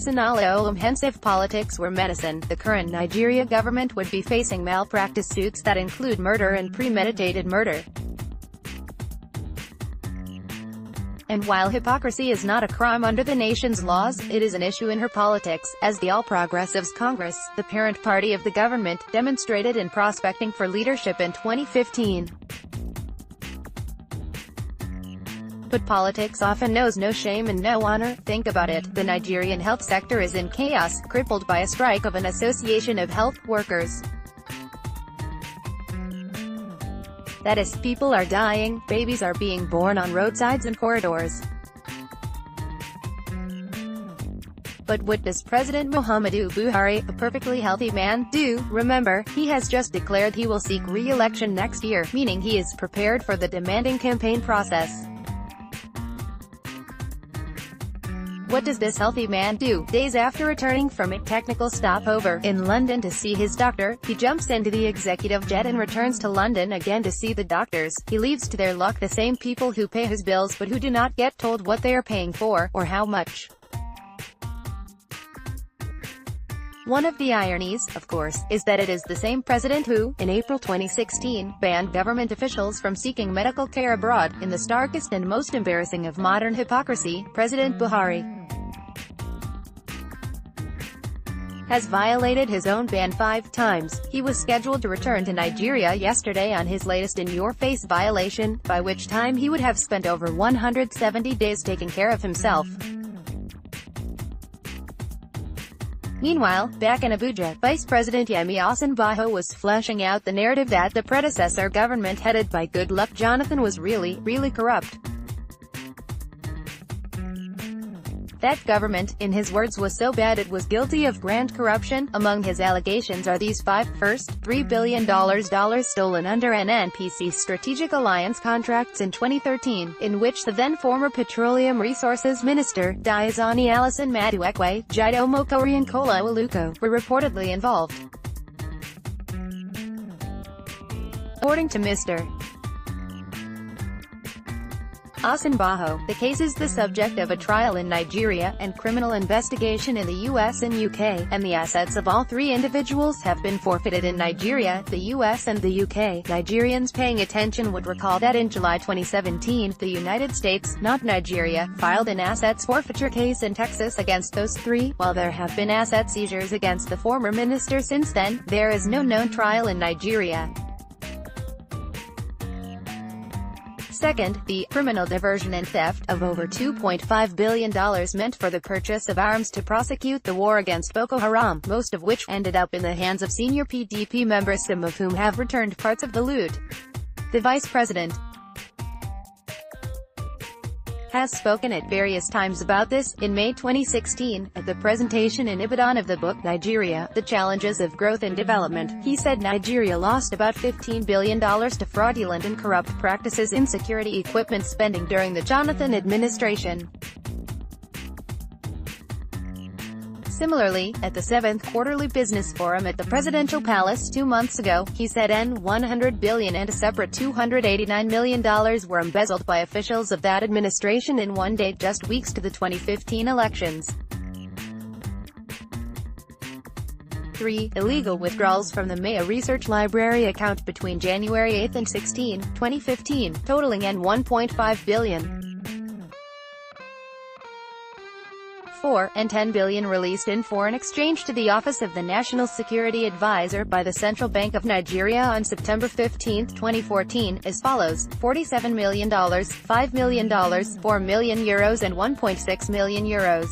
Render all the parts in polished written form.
Sonala Olumhense If politics were medicine, the current Nigeria government would be facing malpractice suits that include murder and premeditated murder. And while hypocrisy is not a crime under the nation's laws, it is an issue in her politics, as the All Progressives Congress, the parent party of the government, demonstrated in prospecting for leadership in 2015. But politics often knows no shame and no honor. Think about it, the Nigerian health sector is in chaos, crippled by a strike of an association of health workers. That is, people are dying, babies are being born on roadsides and corridors. But what does President Muhammadu Buhari, a perfectly healthy man, do? Remember, he has just declared he will seek re-election next year, meaning he is prepared for the demanding campaign process. What does this healthy man do? Days after returning from a technical stopover in London to see his doctor, he jumps into the executive jet and returns to London again to see the doctors. He leaves to their luck the same people who pay his bills but who do not get told what they are paying for, or how much. One of the ironies, of course, is that it is the same president who, in April 2016, banned government officials from seeking medical care abroad. In the starkest and most embarrassing of modern hypocrisy, President Buhari has violated his own ban 5 times. He was scheduled to return to Nigeria yesterday on his latest in-your-face violation, by which time he would have spent over 170 days taking care of himself. Meanwhile, back in Abuja, Vice President Yemi Osinbajo was fleshing out the narrative that the predecessor government headed by Goodluck Jonathan was really corrupt. That government, in his words, was so bad it was guilty of grand corruption. Among his allegations are these 5. First, $3 billion stolen under NNPC strategic alliance contracts in 2013, in which the then-former Petroleum Resources Minister, Diozani Alison Maduekwe, Jido Mokori and Kola Aluko, were reportedly involved. According to Mr. Osinbajo, the case is the subject of a trial in Nigeria, and criminal investigation in the US and UK, and the assets of all 3 individuals have been forfeited in Nigeria, the US and the UK. Nigerians paying attention would recall that in July 2017, the United States, not Nigeria, filed an assets forfeiture case in Texas against those 3. While there have been asset seizures against the former minister since then, there is no known trial in Nigeria. Second, the criminal diversion and theft of over $2.5 billion meant for the purchase of arms to prosecute the war against Boko Haram, most of which ended up in the hands of senior PDP members, some of whom have returned parts of the loot. The vice president has spoken at various times about this. In May 2016, at the presentation in Ibadan of the book Nigeria, The Challenges of Growth and Development, he said Nigeria lost about $15 billion to fraudulent and corrupt practices in security equipment spending during the Jonathan administration. Similarly, at the 7th Quarterly Business Forum at the Presidential Palace 2 months ago, he said $100 billion and a separate $289 million were embezzled by officials of that administration in one day, just weeks to the 2015 elections. 3. Illegal withdrawals from the Maya Research Library account between January 8 and 16, 2015, totaling $1.5 billion. 4, and $10 billion released in foreign exchange to the Office of the National Security Advisor by the Central Bank of Nigeria on September 15, 2014, as follows: $47 million, $5 million, €4 million, and €1.6 million.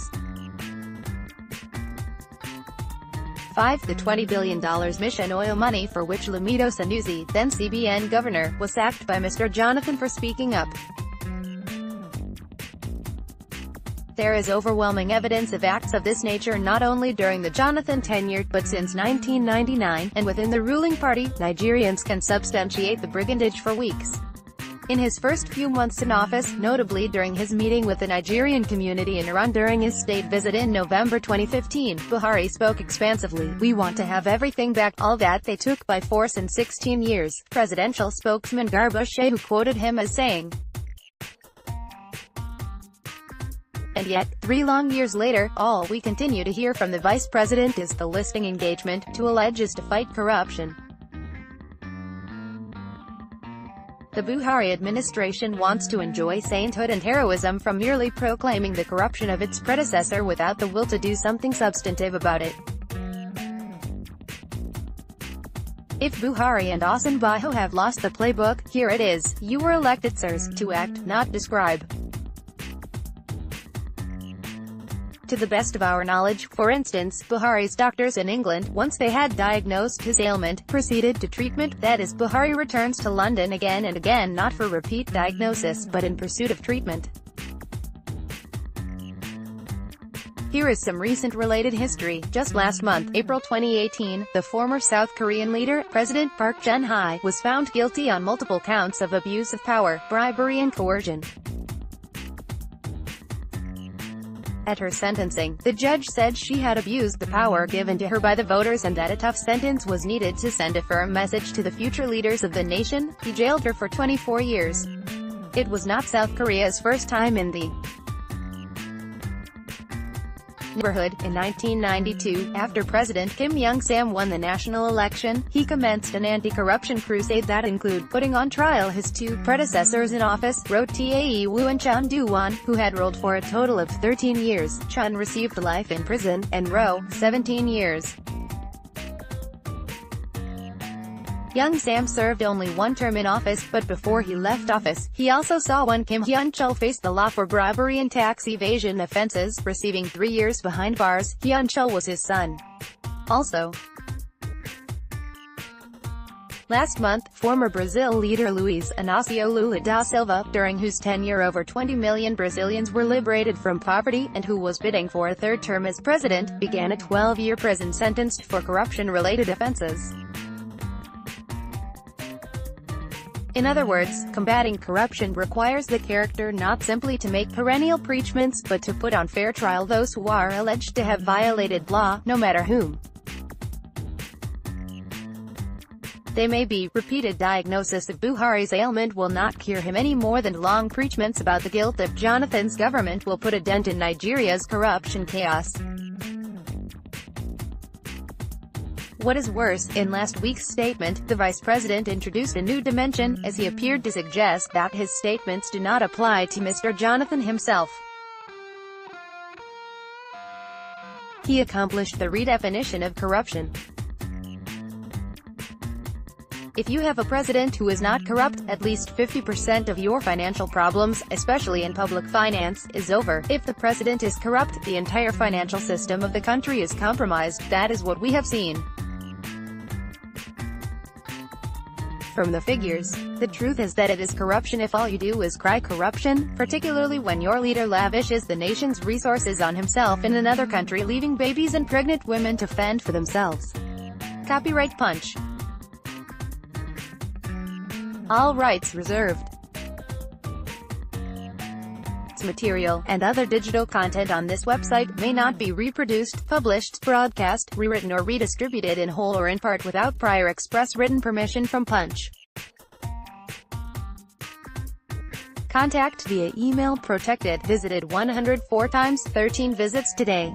5. The $20 billion Mission Oil money for which Lamido Sanusi, then CBN governor, was sacked by Mr. Jonathan for speaking up. There is overwhelming evidence of acts of this nature not only during the Jonathan tenure, but since 1999, and within the ruling party. Nigerians can substantiate the brigandage for weeks. In his first few months in office, notably during his meeting with the Nigerian community in Iran during his state visit in November 2015, Buhari spoke expansively. "We want to have everything back, all that they took by force in 16 years. Presidential spokesman Garba Shehu quoted him as saying, And yet, 3 long years later, all we continue to hear from the vice president is the listing engagement to allege is to fight corruption. The Buhari administration wants to enjoy sainthood and heroism from merely proclaiming the corruption of its predecessor without the will to do something substantive about it. If Buhari and Osinbajo have lost the playbook, here it is: you were elected, sirs, to act, not describe. To the best of our knowledge, for instance, Buhari's doctors in England, once they had diagnosed his ailment, proceeded to treatment. That is, Buhari returns to London again and again, not for repeat diagnosis, but in pursuit of treatment. Here is some recent related history. Just last month, April 2018, the former South Korean leader, President Park Geun-hye, was found guilty on multiple counts of abuse of power, bribery and coercion. At her sentencing, the judge said she had abused the power given to her by the voters and that a tough sentence was needed to send a firm message to the future leaders of the nation. He jailed her for 24 years. It was not South Korea's first time in the neighborhood. In 1992, after President Kim Young-sam won the national election, he commenced an anti-corruption crusade that included putting on trial his 2 predecessors in office, Roh Tae-woo and Chun Doo-won, who had ruled for a total of 13 years. Chun received life in prison, and Roh, 17 years. Young-sam served only 1 term in office, but before he left office, he also saw one Kim Hyun-chul face the law for bribery and tax evasion offenses, receiving 3 years behind bars. Hyun-chul was his son. Also, last month, former Brazil leader Luiz Inácio Lula da Silva, during whose tenure over 20 million Brazilians were liberated from poverty, and who was bidding for a 3rd term as president, began a 12-year prison sentence for corruption-related offenses. In other words, combating corruption requires the character not simply to make perennial preachments, but to put on fair trial those who are alleged to have violated law, no matter whom they may be. Repeated diagnosis of Buhari's ailment will not cure him any more than long preachments about the guilt of Jonathan's government will put a dent in Nigeria's corruption chaos. What is worse, in last week's statement, the vice president introduced a new dimension, as he appeared to suggest that his statements do not apply to Mr. Jonathan himself. He accomplished the redefinition of corruption. If you have a president who is not corrupt, at least 50% of your financial problems, especially in public finance, is over. If the president is corrupt, the entire financial system of the country is compromised. That is what we have seen. From the figures, the truth is that it is corruption if all you do is cry corruption, particularly when your leader lavishes the nation's resources on himself in another country, leaving babies and pregnant women to fend for themselves. Copyright Punch. All rights reserved. Material, and other digital content on this website, may not be reproduced, published, broadcast, rewritten or redistributed in whole or in part without prior express written permission from Punch. Contact via email. Protected. Visited 104 times, 13 visits today.